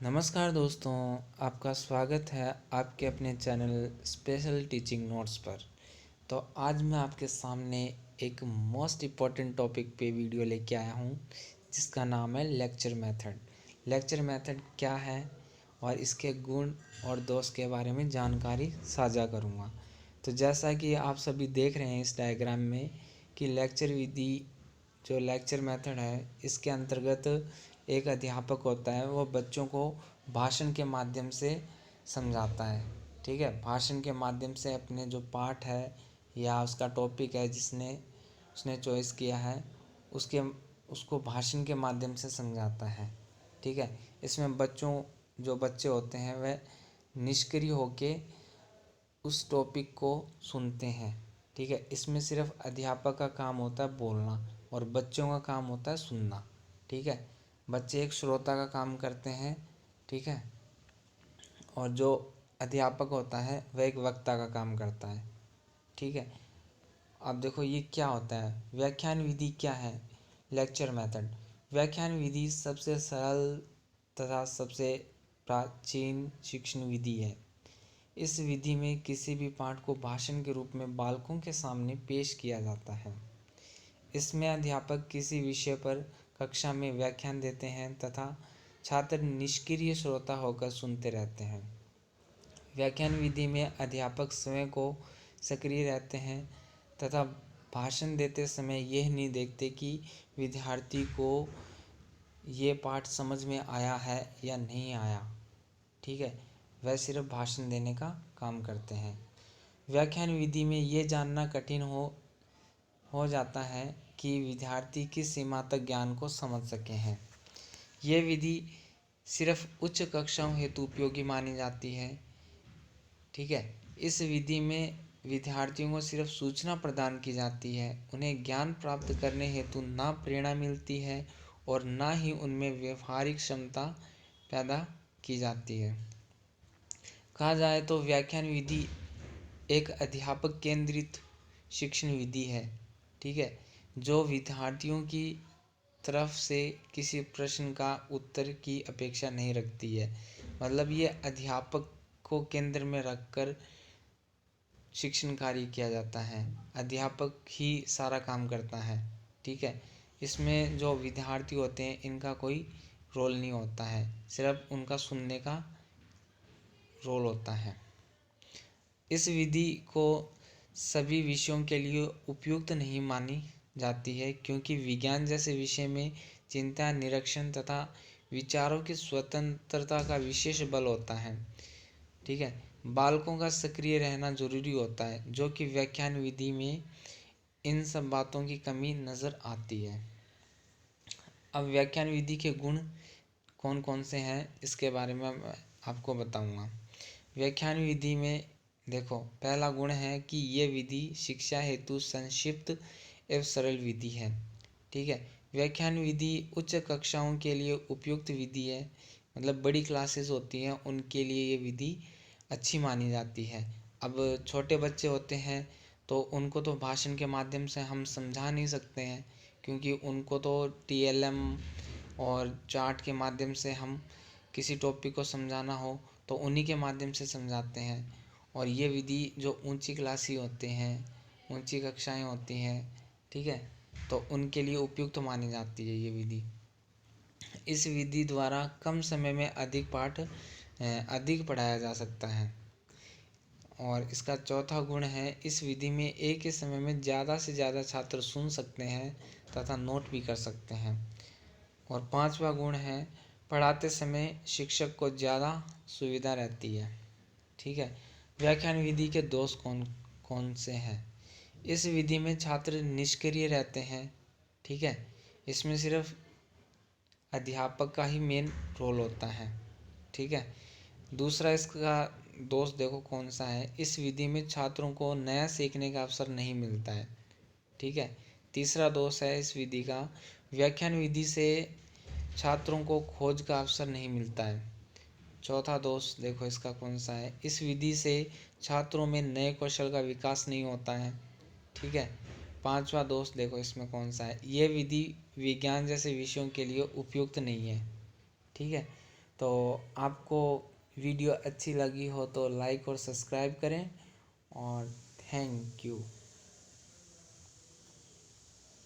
नमस्कार दोस्तों, आपका स्वागत है आपके अपने चैनल स्पेशल टीचिंग नोट्स पर। तो आज मैं आपके सामने एक मोस्ट इम्पॉर्टेंट टॉपिक पे वीडियो लेके आया हूँ जिसका नाम है लेक्चर मेथड। लेक्चर मेथड क्या है और इसके गुण और दोष के बारे में जानकारी साझा करूँगा। तो जैसा कि आप सभी देख रहे हैं इस डायग्राम में कि लेक्चर विधि जो लेक्चर मेथड है इसके अंतर्गत एक अध्यापक होता है, वो बच्चों को भाषण के माध्यम से समझाता है। ठीक है, भाषण के माध्यम से अपने जो पाठ है या उसका टॉपिक है जिसने उसने चॉइस किया है उसके उसको भाषण के माध्यम से समझाता है। ठीक है, इसमें जो बच्चे होते हैं वह निष्क्रिय होके उस टॉपिक को सुनते हैं। ठीक है, इसमें सिर्फ अध्यापक का काम होता है बोलना और बच्चों का काम होता है सुनना। ठीक है, बच्चे एक श्रोता का काम करते हैं। ठीक है, और जो अध्यापक होता है वह एक वक्ता का काम करता है। ठीक है, अब देखो ये क्या होता है। व्याख्यान विधि क्या है? लेक्चर मेथड व्याख्यान विधि सबसे सरल तथा सबसे प्राचीन शिक्षण विधि है। इस विधि में किसी भी पाठ को भाषण के रूप में बालकों के सामने पेश किया जाता है। इसमें अध्यापक किसी विषय पर कक्षा में व्याख्यान देते हैं तथा छात्र निष्क्रिय श्रोता होकर सुनते रहते हैं। व्याख्यान विधि में अध्यापक स्वयं को सक्रिय रहते हैं तथा भाषण देते समय यह नहीं देखते कि विद्यार्थी को ये पाठ समझ में आया है या नहीं आया। ठीक है, वह सिर्फ भाषण देने का काम करते हैं। व्याख्यान विधि में ये जानना कठिन हो जाता है कि विद्यार्थी किस सीमा तक ज्ञान को समझ सके हैं। ये विधि सिर्फ उच्च कक्षाओं हेतु उपयोगी मानी जाती है। ठीक है, इस विधि में विद्यार्थियों को सिर्फ सूचना प्रदान की जाती है, उन्हें ज्ञान प्राप्त करने हेतु ना प्रेरणा मिलती है और ना ही उनमें व्यवहारिक क्षमता पैदा की जाती है। कहा जाए तो व्याख्यान विधि एक अध्यापक केंद्रित शिक्षण विधि है। ठीक है, जो विद्यार्थियों की तरफ से किसी प्रश्न का उत्तर की अपेक्षा नहीं रखती है। मतलब ये अध्यापक को केंद्र में रखकर शिक्षण कार्य किया जाता है, अध्यापक ही सारा काम करता है। ठीक है, इसमें जो विद्यार्थी होते हैं इनका कोई रोल नहीं होता है, सिर्फ उनका सुनने का रोल होता है। इस विधि को सभी विषयों के लिए उपयुक्त नहीं मानी जाती है क्योंकि विज्ञान जैसे विषय में चिंता, निरीक्षण तथा विचारों की स्वतंत्रता का विशेष बल होता है। ठीक है, बालकों का सक्रिय रहना जरूरी होता है, जो कि व्याख्यान विधि में इन सब बातों की कमी नज़र आती है। अब व्याख्यान विधि के गुण कौन कौन से हैं इसके बारे में मैं आपको बताऊंगा। व्याख्यान विधि में देखो, पहला गुण है कि ये विधि शिक्षा हेतु संक्षिप्त एवं सरल विधि है। ठीक है, व्याख्यान विधि उच्च कक्षाओं के लिए उपयुक्त विधि है। मतलब बड़ी क्लासेस होती हैं उनके लिए ये विधि अच्छी मानी जाती है। अब छोटे बच्चे होते हैं तो उनको तो भाषण के माध्यम से हम समझा नहीं सकते हैं, क्योंकि उनको तो टीएलएम और चार्ट के माध्यम से हम किसी टॉपिक को समझाना हो तो उन्हीं के माध्यम से समझाते हैं। और ये विधि जो ऊंची क्लासी होते हैं, ऊंची कक्षाएं होती हैं, ठीक है, तो उनके लिए उपयुक्त मानी जाती है ये विधि। इस विधि द्वारा कम समय में अधिक पढ़ाया जा सकता है। और इसका चौथा गुण है, इस विधि में एक ही समय में ज़्यादा से ज़्यादा छात्र सुन सकते हैं तथा नोट भी कर सकते हैं। और पांचवा गुण है, पढ़ाते समय शिक्षक को ज़्यादा सुविधा रहती है। ठीक है, व्याख्यान विधि के दोष कौन कौन से हैं? इस विधि में छात्र निष्क्रिय रहते हैं। ठीक है, इसमें सिर्फ अध्यापक का ही मेन रोल होता है। ठीक है, दूसरा इसका दोष देखो कौन सा है, इस विधि में छात्रों को नया सीखने का अवसर नहीं मिलता है। ठीक है, तीसरा दोष है इस विधि का, व्याख्यान विधि से छात्रों को खोज का अवसर नहीं मिलता है। चौथा दोष देखो इसका कौन सा है, इस विधि से छात्रों में नए कौशल का विकास नहीं होता है। ठीक है, पांचवा दोष देखो इसमें कौन सा है, ये विधि विज्ञान जैसे विषयों के लिए उपयुक्त नहीं है। ठीक है, तो आपको वीडियो अच्छी लगी हो तो लाइक और सब्सक्राइब करें और थैंक यू।